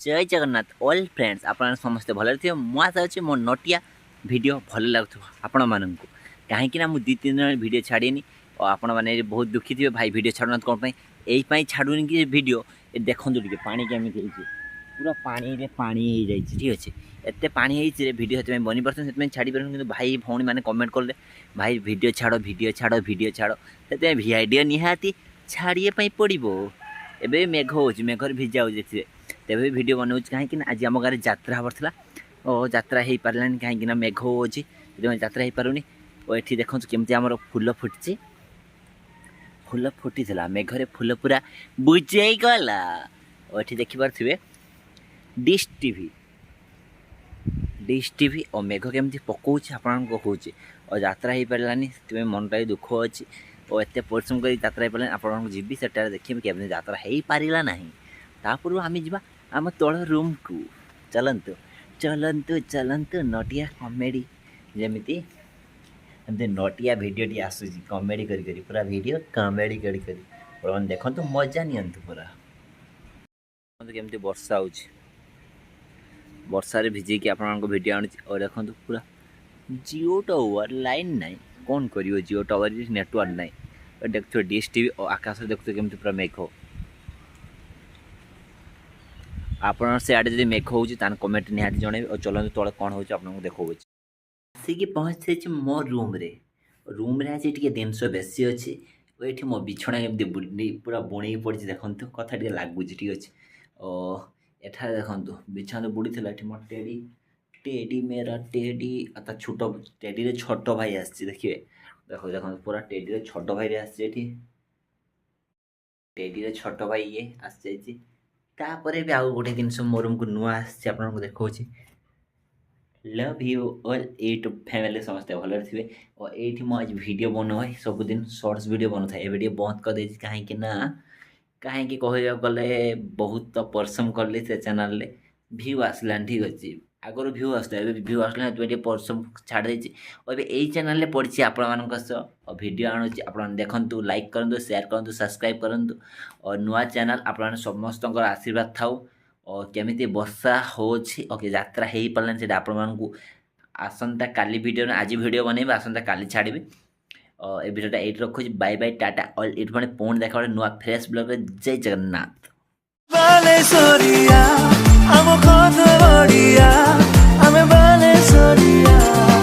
जय Jagannath all friends आप समस्ते भले थे मु आशा अच्छे मो नटिया वीडियो भल लगुव आपण मानक कहीं मुझे 2-3 दिन वीडियो छाड़ीनी और आपण मैंने बहुत दुखी थे भाई वीडियो छाड़ना कौन यही छाड़ूनी कि वीडियो देखूँ टे पानी केमी पूरा पानी रे पानी हो जाए ठीक अच्छे एत पानी होती वीडियो से बनी पार्थ से छाड़ी पार कि भाई भौणी मैंने कमेंट कले भाई वीडियो छाड़ वीडियो छाड़ वीडियो छाड़ से वीडियो निहाती छाड़े पड़ो एवं मेघ हो मेघर भिजा हो तेज वीडियो बनाऊँ कहीं आज आम गाँव जात्रा हबार था और जात्रा हो पारा कहीं मेघ होती जात्रा हो पारुनी और ये देखो केमती आम फूल फुटी फूल फुटी मेघरे फूल पूरा बुझे गला और ये देखिपे डिश टीवी और मेघ केमती पकाऊँ आपण कहूँ और जात्रा हो पारानी तेज मनटा दुख अच्छी और एत परिश्रम कर जात्रा हो पारा आपको जी से देखिए केमती जात्रा हो पारा ना तापूर्व आम जा आम तल रूम को चलतु चलतु चलतु नटिया कमेडी जमीती नटिया वीडियो टी आसूँ कमेडी करी पूरा वीडियो कमेडी करी देखो मजा नियंतु पूरा केमती वर्षा हो वर्षार भिजेकी आपण वीडियो आनी और देखो पूरा जियो टावर लाइन ना कौन कर जियो टावर नेटवर्क ना देखो डिश टीवी और आकाश देखो केमती पूरा मेघ आपड़ से आड़े जब मेघ हो कमेंट निहाती जन और चलते तले कौन हो देखो आसिक पहुँच मो रूम रे आज टे जिनस बेसी अच्छे ये मो बिछना केमती पूरा बुणी पड़ी देखो कथा टे लगुच ठीक अच्छे और एठार देखो बिछना बुड़ी थी मो टेडी टेडी मेरा टेडी छोट टेडी छोट भाई आसी देखिए देखो देखो पूरा टेडी छोट भाई आसी टेडी छोट भाई ये आसी तापर भी आउ गोटे जिन मो रूम को नुआ आपको देखा love you all YouTube family समस्ते भले थे और ये आज वीडियो बनाए सबुदिन शॉर्ट्स वीडियो बना था ये वीडियो बंद कर दे कहीं कहीं कह गले बहुत परिश्रम कली से चैनल रे व्यू आसला ठीक अच्छे आगर व्यू आसला व्यू आसला ये परिश्रम छाड़ देती और यही चैनल रे पड़ी आपण मान और वीडियो आणुची आप देखु लाइक करूँ शेयर करूँ सब्सक्राइब करूँ और नुआ चैनल आप समस्त आशीर्वाद थाउ और केमिति वर्षा होछि ओके यात्रा हो पारानी से आपण आसंता काली वीडियो आज वीडियो बनइबे आसंता काली छाड़बी और ये वीडियोटा ये रखुँ बाय बाय टाटा और ये पुणी देखा नुआ फ्रेश ब्लॉग जय Jagannath Vale, Soria, amo con Soria, ame vale, Soria.